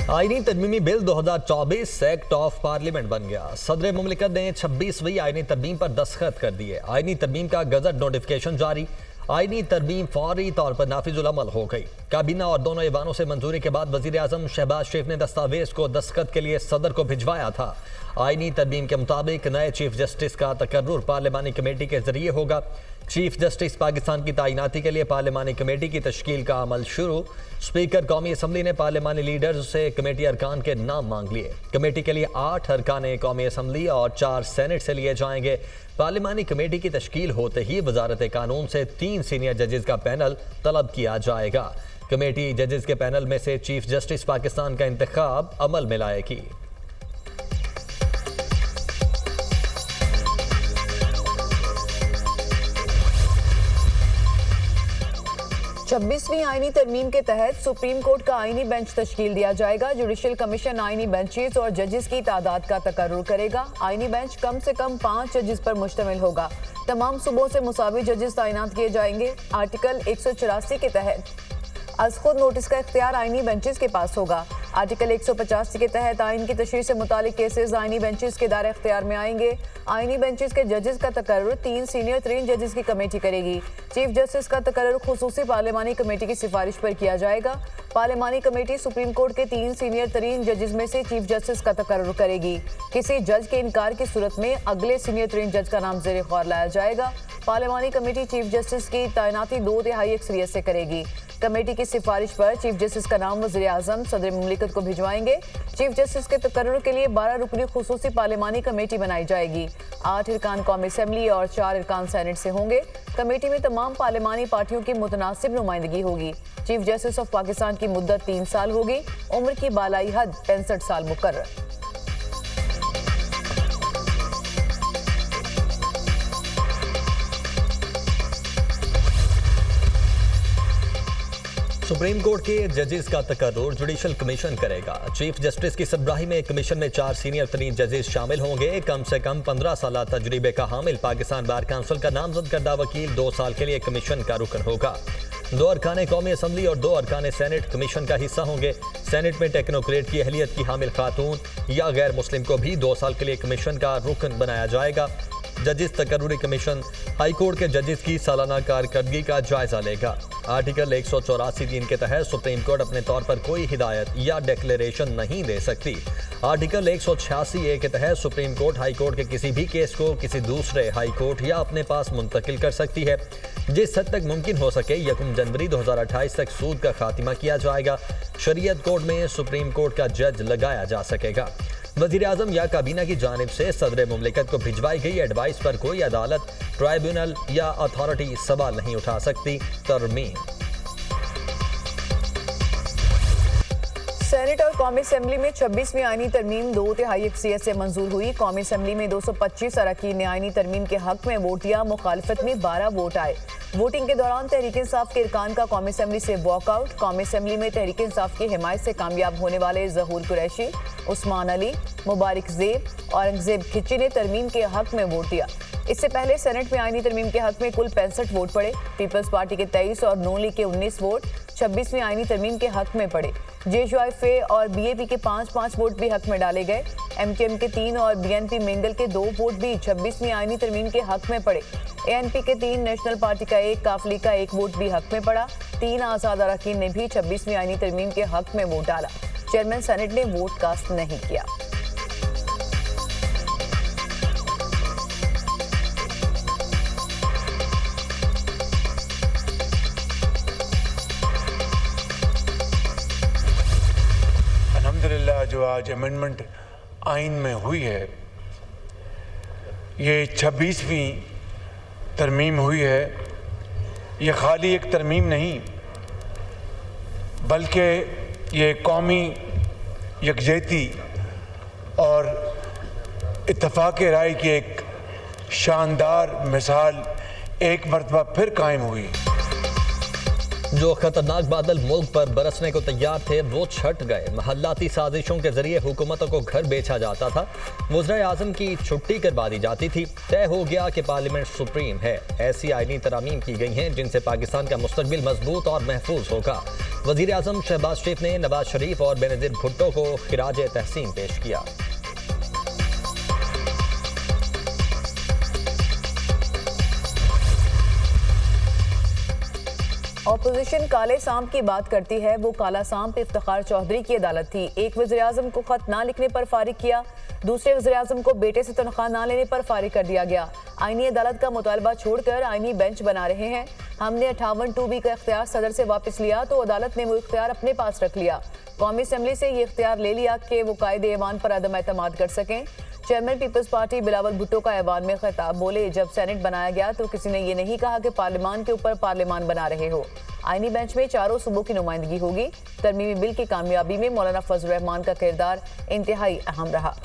आईनी तरमीमी bill 2024 act of parliament बन गया। सदर मुमलिकत ने 26वीं आईनी तरमीम पर दस्तखत कर दिए। आईनी तरमीम का गजट नोटिफिकेशन जारी। आईनी तरमीम फौरी तौर पर नाफिजुल अमल हो गई। काबीना और दोनों ऐवानों से मंजूरी के बाद वजीर आजम शहबाज शरीफ ने दस्तावेज को दस्तखत के लिए सदर को भिजवाया था। आईनी तरमीम के मुताबिक नए चीफ जस्टिस का तकर्रुर पार्लिमानी कमेटी के जरिए होगा। चीफ जस्टिस पाकिस्तान की तैनाती के लिए पार्लिमानी कमेटी की तश्कील का अमल शुरू। स्पीकर कौमी असम्बली ने पार्लिमानी लीडर्स से कमेटी अरकान के नाम मांग लिए। कमेटी के लिए 8 अरकान कौमी असम्बली और 4 सेनेट से लिए जाएंगे। पार्लिमानी कमेटी की तश्कील होते ही वजारत कानून से 3 सीनियर जजेस का पैनल तलब किया जाएगा। कमेटी जजेस के पैनल में से चीफ जस्टिस पाकिस्तान का इंतखाब अमल में लाएगी। 26वीं आईनी तरमीम के तहत सुप्रीम कोर्ट का आईनी बेंच तश्कील दिया जाएगा। जुडिशल कमीशन आईनी बेंचेस और जजेस की तादाद का तकर्रुर करेगा। आईनी बेंच कम से कम 5 जजेस पर मुश्तमिल होगा। तमाम सूबों से मुसावी जजेस तैनात किए जाएंगे। आर्टिकल 184 के तहत अज खुद नोटिस का इख्तियार आईनी बेंचेस के पास होगा। आर्टिकल 185 के तहत आइन की तशरीह से मुतालिक केसेस आईनी बेंचेस के दायरे इख्तियार में आएंगे। आईनी बेंचेस के जजेस का तकर्रुर 3 सीनियर तरीन जजेस की कमेटी करेगी। चीफ जस्टिस का तकर्रुर खुसूसी पार्लिमानी कमेटी की सिफारिश पर किया जाएगा। पार्लिमानी कमेटी सुप्रीम कोर्ट के 3 सीनियर तरीन जजेस में से चीफ जस्टिस का तकर्रुर करेगी। किसी जज के इनकार की सूरत में अगले सीनियर तरीन जज का नाम ज़ेरे गौर लाया जाएगा। पार्लिमानी कमेटी चीफ जस्टिस की तैनाती 2/3 अक्सरियत से करेगी। कमेटी की सिफारिश पर चीफ जस्टिस का नाम वज़ीर आज़म सदर मुमलिकत को भिजवाएंगे। चीफ जस्टिस के तकर्रुर के लिए 12 रुकनी खुसूसी पार्लिमानी कमेटी बनाई जाएगी। 8 अरकान कौमी असम्बली और 4 अरकान सेनेट से होंगे। कमेटी में तमाम पार्लिमानी पार्टियों की मुतनासिब नुमाइंदगी होगी। चीफ जस्टिस ऑफ पाकिस्तान की मुद्दत 3 साल होगी। उम्र की बालाई हद 65 साल मुकर्रर। सुप्रीम कोर्ट के जजेस का तकर्रुर जुडिशल कमीशन करेगा। चीफ जस्टिस की सरबराही में कमीशन में 4 सीनियर तरीन जजेस शामिल होंगे। कम से कम 15 साल तजुर्बे का हामिल पाकिस्तान बार काउंसिल का नामजद करदा वकील 2 साल के लिए कमीशन का रुकन होगा। 2 अरकान कौमी असम्बली और 2 अरकान सेनेट कमीशन का हिस्सा होंगे। सेनेट में टेक्नोक्रेट की अहलियत की हामिल खातून या गैर मुस्लिम को भी 2 साल के लिए कमीशन का रुकन बनाया जाएगा। जजेस तकर्रुरी कमीशन हाई कोर्ट के जजेस की सालाना कारकर्दगी का जायजा लेगा। आर्टिकल 184(3) के तहत सुप्रीम कोर्ट अपने तौर पर कोई हिदायत या डिक्लेरेशन नहीं दे सकती। आर्टिकल 186(a) के तहत सुप्रीम कोर्ट हाई कोर्ट के किसी भी केस को किसी दूसरे हाई कोर्ट या अपने पास मुंतकिल कर सकती है। जिस हद तक मुमकिन हो सके 1 जनवरी 2028 तक सूद का खात्मा किया जाएगा। शरीयत कोर्ट में सुप्रीम कोर्ट का जज लगाया जा सकेगा। वज़ीर आज़म या काबीना की जानिब से सदर मुमलिकत को भिजवाई गई एडवाइस पर कोई अदालत, ट्राइब्यूनल या अथॉरिटी सवाल नहीं उठा सकती। तरमीम सेनेट और कौमी असम्बली में 26वीं आईनी तरमीम 2/3 अक्सरियत से मंजूर हुई। कौमी असम्बली में 225 अरकान ने आईनी तरमीम के हक में वोट दिया। मुखालफत में 12 वोट आए। वोटिंग के दौरान तहरीक इंसाफ के अरकान का कौमी असम्बली से वॉकआउट। कौमी असम्बली में तहरीक इंसाफ की हिमायत से कामयाब होने वाले ज़हूर कुरैशी, उस्मान अली, मुबारक ज़ेब, औरंगज़ेब खिची ने तरमीम के हक में वोट दिया। इससे पहले सेनेट में आईनी तरमीम के हक में कुल 65 वोट पड़े। पीपल्स पार्टी के 23 और नून लीग के 19 वोट 26वीं आईनी तरमीम के हक में पड़े। JUIF और BAP के 5-5 वोट भी हक में डाले गए। MKM के 3 और BNP मेंगल के 2 वोट भी 26वीं आईनी तरमीम के हक में पड़े। ANP के 3, नेशनल पार्टी का 1, काफली का 1 वोट भी हक में पड़ा। 3 आज़ाद अरकान ने भी 26वीं आईनी तरमीम के हक में वोट डाला। चेयरमैन सेनेट ने वोट कास्ट नहीं किया। अल्हम्दुलिल्लाह जो आज अमेंडमेंट आइन में हुई है, ये 26वीं तरमीम हुई है। ये खाली एक तरमीम नहीं बल्कि ये कौमी यकजहती और इत्तफाक़ राय की एक शानदार मिसाल एक मरतबा फिर कायम हुई। जो खतरनाक बादल मुल्क पर बरसने को तैयार थे वो छट गए। महल्लाती साजिशों के जरिए हुकूमतों को घर बेचा जाता था। वज़ीर आज़म की छुट्टी करवा दी जाती थी। तय हो गया कि पार्लियामेंट सुप्रीम है। ऐसी आईनी तरामीम की गई हैं जिनसे पाकिस्तान का मुस्तकबिल मजबूत और महफूज होगा। वजीर आजम शहबाज शरीफ ने नवाज शरीफ और बेनजीर भुट्टो को खिराज तहसीन पेश किया। ऑपोजिशन काले सांप की बात करती है, वो काला सांप इफ्तिखार चौधरी की अदालत थी। एक वज़ीर आज़म को खत ना लिखने पर फारिग किया, दूसरे वज़ीर आज़म को बेटे से तनख्वाह ना लेने पर फारिग कर दिया गया। आईनी अदालत का मुतालबा छोड़कर आईनी बेंच बना रहे हैं। हमने 58(2)B का इख्तियार सदर से वापस लिया तो अदालत ने वो इख्तियार अपने पास रख लिया। कौमी असम्बली से ये इख्तियार ले लिया कि वो कायदे ऐवान पर अदम एतमाद कर सकें। चेयरमैन पीपल्स पार्टी बिलावल भुट्टो का ऐवान में खिताब, बोले जब सेनेट बनाया गया तो किसी ने ये नहीं कहा कि पार्लियामान के ऊपर पार्लियामान बना रहे हो। आईनी बेंच में चारों सूबों की नुमाइंदगी होगी। तरमीमी बिल की कामयाबी में मौलाना फजल रहमान का किरदार इंतहाई अहम रहा।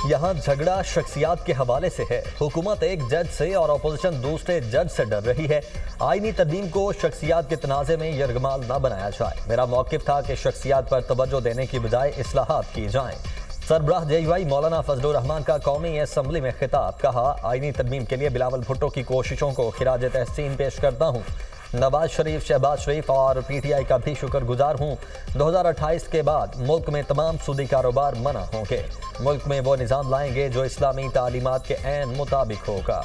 यहाँ झगड़ा शख्सियात के हवाले से है। हुकूमत एक जज से और अपोजिशन दूसरे जज से डर रही है। आईनी तरमीम को शख्सियात के तनाज़े में यरगमाल न बनाया जाए। मेरा मौक़िफ़ था कि शख्सियात पर तवज्जो देने की बजाय इस्लाहात की जाएं। सरबराह JUI मौलाना फजल रहमान का कौमी असम्बली में खिताब, कहा आईनी तरमीम के लिए बिलावल भुट्टो की कोशिशों को खिराज तहसीन पेश करता हूँ। नवाज शरीफ, शहबाज शरीफ और PTI का भी शुक्रगुजार हूँ। 2028 के बाद मुल्क में तमाम सूदी कारोबार मना होंगे। मुल्क में वो निज़ाम लाएंगे जो इस्लामी तालीमात के ऐन मुताबिक होगा।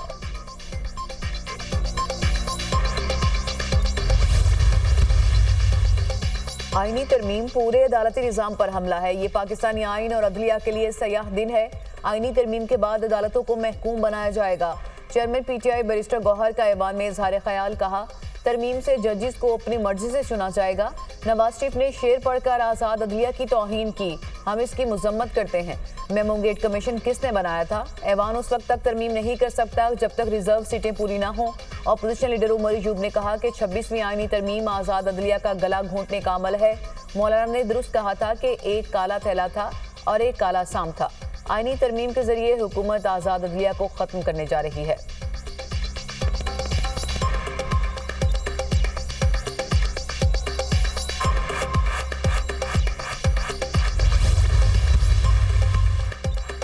आईनी तरमीम पूरे अदालती निज़ाम पर हमला है। ये पाकिस्तानी आइन और अदलिया के लिए सयाह दिन है। आईनी तरमीम के बाद अदालतों को महकूम बनाया जाएगा। चेयरमैन PTI बैरिस्टर गौहर का ऐवान में इजहार ख्याल, कहा तरमीम से जजिस को अपनी मर्जी से चुना जाएगा। नवाज शरीफ ने शेर पढ़कर आज़ाद अदलिया की तौहीन की, हम इसकी मजम्मत करते हैं। मेमो गेट कमीशन किसने बनाया था? ऐवान उस वक्त तक तरमीम नहीं कर सकता जब तक रिजर्व सीटें पूरी ना हों। अपोजिशन लीडर उमर अयूब ने कहा कि 26वीं आईनी तरमीम आज़ाद अदलिया का गला घोंटने का अमल है। मौलाना ने दुरुस्त कहा था कि एक काला थैला था और एक काला सांप था। आईनी तरमीम के जरिए हुकूमत आज़ाद अदलिया को ख़त्म करने जा रही है।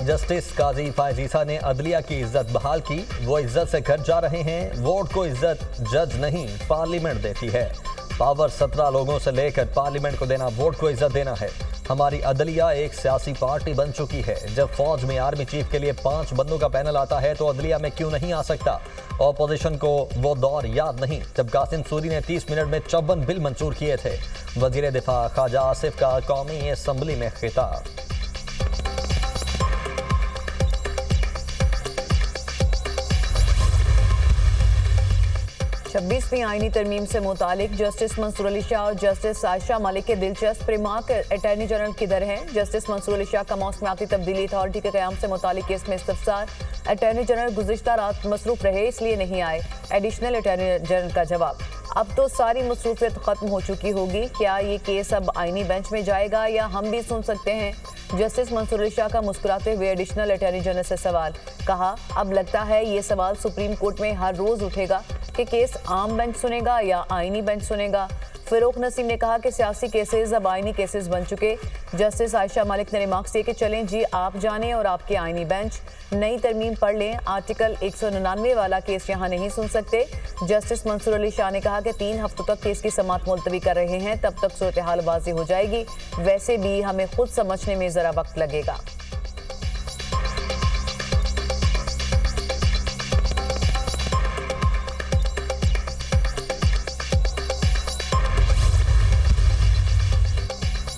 जस्टिस काजी फायज ईसा ने अदलिया की इज्जत बहाल की। वो इज्जत से घर जा रहे हैं। वोट को इज्जत जज नहीं पार्लियामेंट देती है। पावर 17 लोगों से लेकर पार्लियामेंट को देना वोट को इज्जत देना है। हमारी अदलिया एक सियासी पार्टी बन चुकी है। जब फौज में आर्मी चीफ के लिए 5 बंदों का पैनल आता है तो अदलिया में क्यों नहीं आ सकता? ऑपोजिशन को वो दौर याद नहीं जब कासिम सूरी ने 30 मिनट में 54 बिल मंजूर किए थे। वजीर दिफा ख्वाजा आसिफ का कौमी असम्बली में खिताब। 26वीं आईनी तरमीम से मुतालिक जस्टिस मंसूर अली शाह और जस्टिस आयशा मलिक के दिलचस्प रिमार्क अटॉर्नी जनरल किधर हैं? जस्टिस मंसूर अली शाह का मौसमियाती तब्दीली अथॉरिटी के क़याम से मुतालिक केस में इस्तफसार। अटॉर्नी जनरल गुज़िश्ता रात मसरूफ रहे इसलिए नहीं आए। एडिशनल अटॉर्नी जनरल का जवाब, अब तो सारी मसरूफियत खत्म हो चुकी होगी। क्या ये केस अब आईनी बेंच में जाएगा या हम भी सुन सकते हैं? जस्टिस मंसूर अली शाह का मुस्कुराते हुए एडिशनल अटॉर्नी जनरल से सवाल, कहा अब लगता है ये सवाल सुप्रीम कोर्ट में हर रोज उठेगा कि केस आम बेंच सुनेगा या आईनी बेंच सुनेगा। फ़ारूक नसीम ने कहा कि सियासी केसेस अब आईनी केसेस बन चुके। जस्टिस आयशा मलिक ने रिमार्क्स दिए कि चलें जी आप जाने और आपके आईनी बेंच नई तरमीम पढ़ लें। आर्टिकल 199 वाला केस यहाँ नहीं सुन सकते। जस्टिस मंसूर अली शाह ने कहा कि 3 हफ्तों तक केस की समाअत मुलतवी कर रहे हैं, तब तक सूरत हाल वाज़ी हो जाएगी। वैसे भी हमें खुद समझने में ज़रा वक्त लगेगा।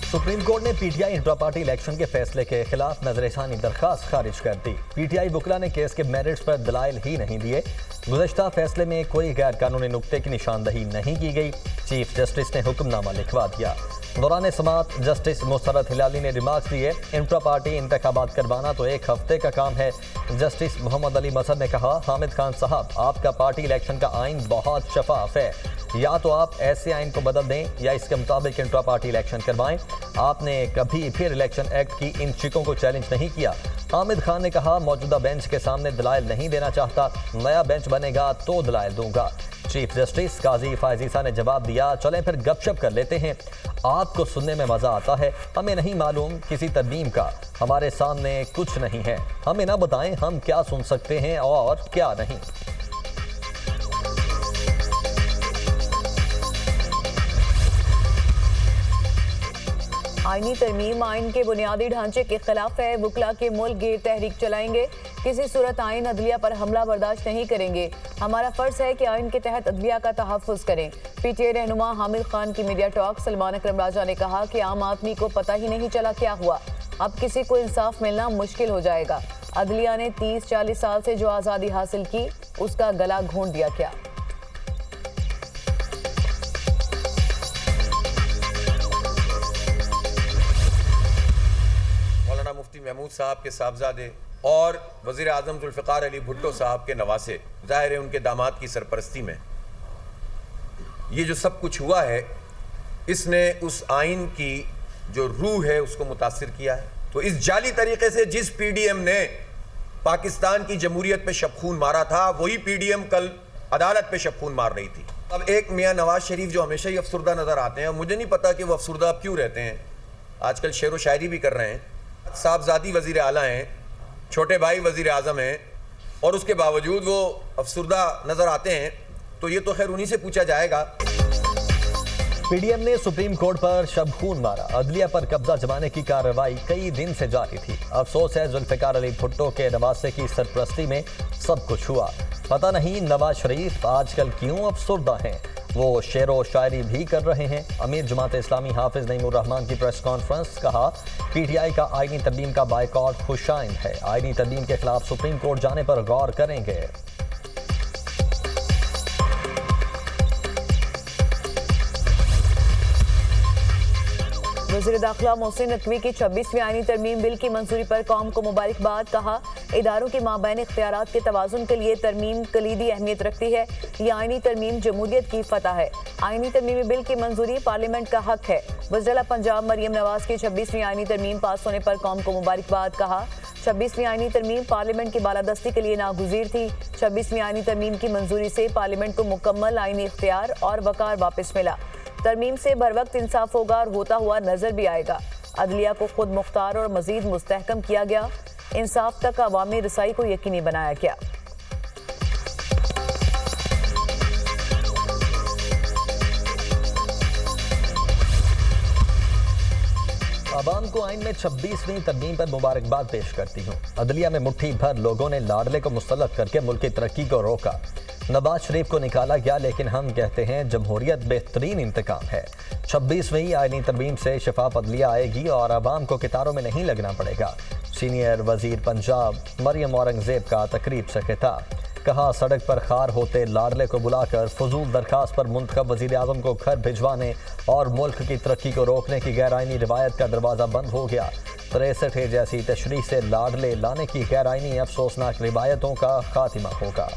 सुप्रीम कोर्ट ने PTI इंट्रा पार्टी इलेक्शन के फैसले के खिलाफ नजरसानी दरखास्त खारिज कर दी। PTI वकला ने केस के मेरिट्स पर दलाइल ही नहीं दिए। गुज़श्ता फैसले में कोई गैर कानूनी नुक्ते की निशानदही नहीं की गई। चीफ जस्टिस ने हुक्मनामा लिखवा दिया। दौरान समाअत जस्टिस मुसरत हिलाली ने रिमार्क्स दिए, इंट्रा पार्टी इंतखाबात करवाना तो 1 हफ्ते का काम है। जस्टिस मोहम्मद अली मजहर ने कहा, हामिद खान साहब आपका पार्टी इलेक्शन का आइन बहुत शफाफ है। या तो आप ऐसे आइन को बदल दें या इसके मुताबिक इंट्रा पार्टी इलेक्शन करवाएं। आपने कभी फिर इलेक्शन एक्ट की इन चिकों को चैलेंज नहीं किया। हामिद खान ने कहा, मौजूदा बेंच के सामने दलाइल नहीं देना चाहता, नया बेंच बनेगा तो दलाइल दूंगा। चीफ जस्टिस काजी फायजीसा ने जवाब दिया, चलें फिर गपशप कर लेते हैं, आपको सुनने में मजा आता है, हमें नहीं मालूम किसी तरमीम का, हमारे सामने कुछ नहीं है, हमें ना बताएं हम क्या सुन सकते हैं और क्या नहीं। आईनी तरमीम आइन के बुनियादी ढांचे के खिलाफ है, वुकला के मुल्क गिर तहरीक चलाएंगे, किसी सूरत आइन अदलिया पर हमला बर्दाश्त नहीं करेंगे, हमारा फर्ज है कि आइन के तहत अदलिया का तहफ़्फ़ुज़ करें। पीटीआई रहनुमा हामिद खान की मीडिया टॉक। सलमान अकरम राजा ने कहा कि आम आदमी को पता ही नहीं चला क्या हुआ, अब किसी को इंसाफ मिलना मुश्किल हो जाएगा। अदलिया ने 30-40 साल से जो आज़ादी हासिल की उसका गला घोंट दिया क्या। मुफ्ती महमूद साहब के साहबजादे और वज़ीर आज़म जुल्फ़िकार अली भुट्टो साहब के नवासे, ज़ाहिर है उनके दामाद की सरपरस्ती में ये जो सब कुछ हुआ है, इसने उस आइन की जो रूह है उसको मुतासिर किया है। तो इस जाली तरीके से जिस पीडीएम ने पाकिस्तान की जमहूरियत पे शबखून मारा था, वही पीडीएम कल अदालत पे शबखून मार रही थी। अब एक मियाँ नवाज शरीफ जो हमेशा ही अफसरदा नज़र आते हैं, मुझे नहीं पता कि वो अफसरदा अब क्यों रहते हैं, आजकल शेर व शायरी भी कर रहे हैं, साहबजादी वज़ीर आला हैं, छोटे भाई वज़ीर आज़म हैं, और उसके बावजूद वो अफसरदा नज़र आते हैं, तो ये तो खैर उन्हीं से पूछा जाएगा। पीडीएम ने सुप्रीम कोर्ट पर शबखून मारा, अदलिया पर कब्जा जमाने की कार्रवाई कई दिन से जारी थी। अफसोस है जुल्फ़िकार अली भुट्टो के नवासे की सरपरस्ती में सब कुछ हुआ। पता नहीं नवाज शरीफ आजकल क्यों अफसरदा हैं, वो शेर व शायरी भी कर रहे हैं। अमीर जमात इस्लामी हाफिज नईमुर रहमान की प्रेस कॉन्फ्रेंस, कहा पीटीआई का आईनी तरमीम का बायकॉट खुशाइन है, आईनी तरमीम के खिलाफ सुप्रीम कोर्ट जाने पर गौर करेंगे। वज़ीर दाखिला मोहसिन नकवी की 26वीं आईनी तरमीम बिल की मंजूरी पर कौम को मुबारकबाद। कहा, इदारों के माबैन इख्तियारात के तवाज़ुन के लिए तरमीम कलीदी अहमियत रखती है, यह आईनी तरमीम जमहूरियत की फतह है। आईनी तरमीमी बिल की मंजूरी पार्लियामेंट का हक है। वज़ीर पंजाब मरियम नवाज की 26वीं आईनी तरमीम पास होने पर कौम को मुबारकबाद। कहा, 26वीं आईनी तरमीम पार्लियामेंट की बालादस्ती के लिए नागुज़ीर थी। 26वीं आईनी तरमीम की मंजूरी से पार्लियामेंट को मुकम्मल आईनी इख्तियार और वकार वापस मिला। तरमीम से बर वक्त इंसाफ होगा और होता हुआ नजर भी आएगा। अदलिया को खुद मुख्तार और मजीद मुस्तहकम किया गया, इंसाफ तक अवामी रसाई को यकीनी बनाया गया। आवाम को आइन में 26वीं तरमीम पर मुबारकबाद पेश करती हूँ। अदलिया में मुट्ठी भर लोगों ने लाडले को मुसल्लत करके मुल्क की तरक्की को रोका। नवाज शरीफ को निकाला गया, लेकिन हम कहते हैं जमहूरियत बेहतरीन इंतकाम है। 26वीं आईनी तरमीम से शफाफ अदलिया आएगी और आवाम को कितारों में नहीं लगना पड़ेगा। सीनियर वजीर पंजाब मरियम औरंगजेब का तकरीब से खिताब, कहा सड़क पर खार होते लाडले को बुलाकर फजूल दरखास्त पर मुंतखब वजीर आजम को घर भिजवाने और मुल्क की तरक्की को रोकने की गैर आइनी रिवायत का दरवाज़ा बंद हो गया। 63 जैसी तशरीह से लाडले लाने की गैर आइनी अफसोसनाक रिवायतों का खात्मा होगा।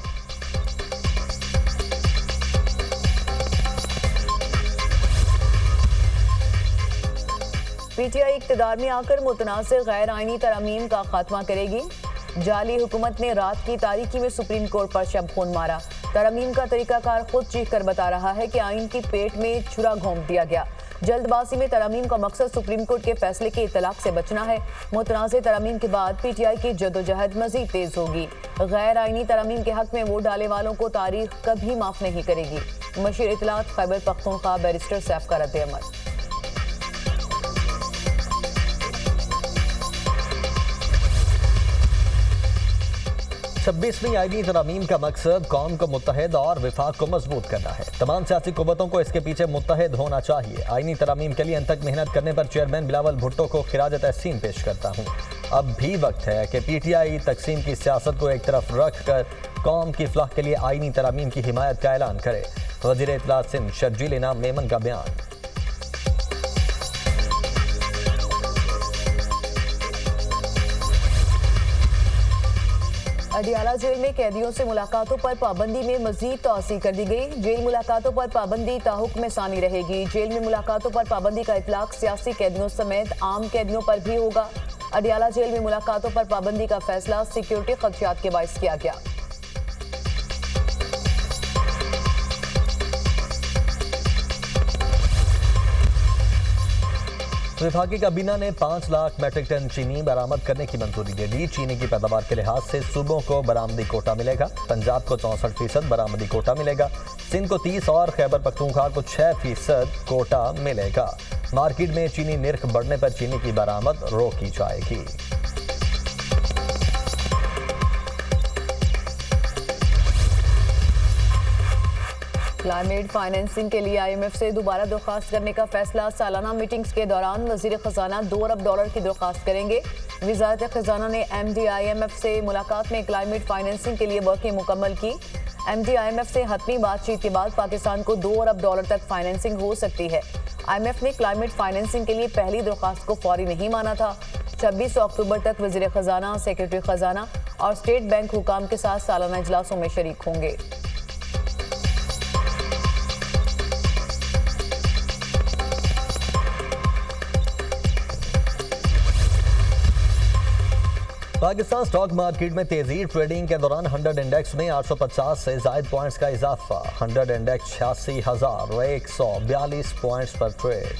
पीटीआई इक़्तिदार में आकर मुतनाज़िर गैर आइनी तरमीम का खात्मा करेगी। जाली हुकूमत ने रात की तारीकी में सुप्रीम कोर्ट पर शबखून मारा। तरमीम का तरीकाकार खुद चीख कर बता रहा है कि आइन की पेट में छुरा घोंप दिया गया। जल्दबाजी में तरमीम का मकसद सुप्रीम कोर्ट के फैसले के इतलाक से बचना है। मुतनाज़िर तरमीम के बाद पीटीआई की जदोजहद मजीद तेज होगी। गैर आइनी तरमीम के हक में वोट डाले वालों को तारीख कभी माफ नहीं करेगी। मशीर इतलात खैबर पख्तूनख्वा बैरिस्टर सैफ का रद्द-ए-अमल। 26वीं आईनी तरमीम का मकसद कौम को मुत्तहिद और विफाक को मजबूत करना है। तमाम सियासी कुव्वतों को इसके पीछे मुत्तहिद होना चाहिए। आईनी तरमीम के लिए अंतक मेहनत करने पर चेयरमैन बिलावल भुट्टो को खिराज तहसीन पेश करता हूँ। अब भी वक्त है कि पीटीआई तकसीम की सियासत को एक तरफ रख कर कौम की फलाह के लिए आईनी तरमीम की हिमायत का ऐलान करे। वज़ीर इत्तलात सिंध शर्जील इनाम मेमन का बयान। अडियाला जेल में कैदियों से मुलाकातों पर पाबंदी में मजीद तौसी कर दी गई। जेल मुलाकातों पर पाबंदी ताहुक्म सानी रहेगी। जेल में मुलाकातों पर पाबंदी का इतलाक सियासी कैदियों समेत आम कैदियों पर भी होगा। अडियाला जेल में मुलाकातों पर पाबंदी का फैसला सिक्योरिटी खदशात के बाइस किया गया। विभागीय काबीना ने 5 लाख मैट्रिक टन चीनी बरामद करने की मंजूरी दे दी। चीनी की पैदावार के लिहाज से सूबों को बरामदी कोटा मिलेगा। पंजाब को 64% बरामदी कोटा मिलेगा। सिंध को 30 और खैबर पख्तूनख्वा को 6% कोटा मिलेगा। मार्केट में चीनी निर्ख बढ़ने पर चीनी की बरामद रोकी जाएगी। क्लाइमेट फाइनेंसिंग के लिए IMF से दोबारा दरख्वास्त करने का फैसला। सालाना मीटिंग्स के दौरान वजीर खजाना $2 अरब की दरख्वास्त करेंगे। वजारत खजाना ने MD IMF से मुलाकात में क्लाइमेट फाइनेंसिंग के लिए वर्किंग मुकम्मल की। MD IMF से हतमी बातचीत के बाद पाकिस्तान को $2 अरब तक फाइनेंसिंग हो सकती है। IMF ने क्लाइमेट फाइनेंसिंग के लिए पहली दरख्वास्त को फौरी नहीं माना था। 26 अक्टूबर तक वजीर खजाना, सेक्रेटरी खजाना और स्टेट बैंक हुकाम के साथ सालाना इजलासों में शरीक होंगे। पाकिस्तान स्टॉक मार्केट में तेजी। ट्रेडिंग के दौरान 100 इंडेक्स में 850 से जायद पॉइंट्स का इजाफा। 100 इंडेक्स 86,142 पॉइंट्स पर ट्रेड।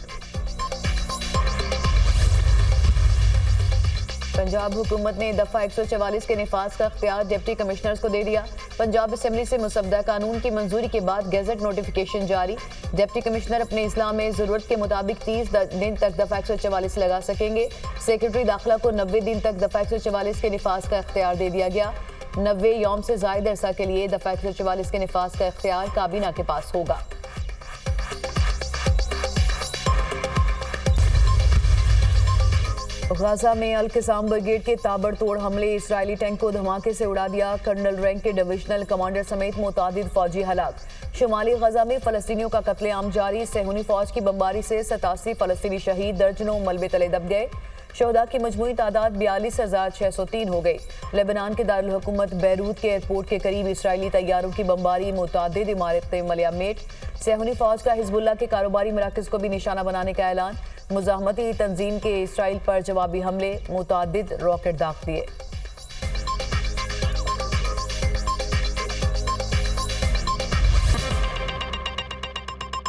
पंजाब हुकूमत ने दफा 144 के निफाज का इख्तियार डिप्टी कमिश्नर्स को दे दिया। पंजाब असेंबली से मुसद्दा कानून की मंजूरी के बाद गैजेट नोटिफिकेशन जारी। डिप्टी कमिश्नर अपने इस्लाह में जरूरत के मुताबिक 30 दिन तक दफा 144 लगा सकेंगे। सेक्रेटरी दाखिला को 90 दिन तक दफा 144 के निफाज का इख्तियार दे दिया गया। 90 यौम से जायद अरसा के लिए दफा 144 के निफाज का इख्तियार काबीना के पास होगा। गाजा में अल-क़िसाम ब्रिगेड के ताबड़तोड़ हमले। इसराइली टैंक को धमाके से उड़ा दिया। कर्नल रैंक के डिविजनल कमांडर समेत मुतादिद फौजी हलाक। शुमाली गजा में फलस्तीनियों का कत्लेआम जारी। सेहूनी फौज की बमबारी से 87 फलस्तीनी शहीद, दर्जनों मलबे तले दब गए। शहदा की मजमूई तादाद 42,603 हो गई। लेबनान के दारुल हुकूमत बैरूत के एयरपोर्ट के करीब इसराइली तैयारों की बमबारी, मुतादिद इमारतें मलयामेट। सेहूनी फौज का हिजबुल्लाह के कारोबारी मराकज़ को भी निशाना बनाने का ऐलान। मुजाहमती तंजीम के इसराइल पर जवाबी हमले, मुतादिद रॉकेट दाग दिए।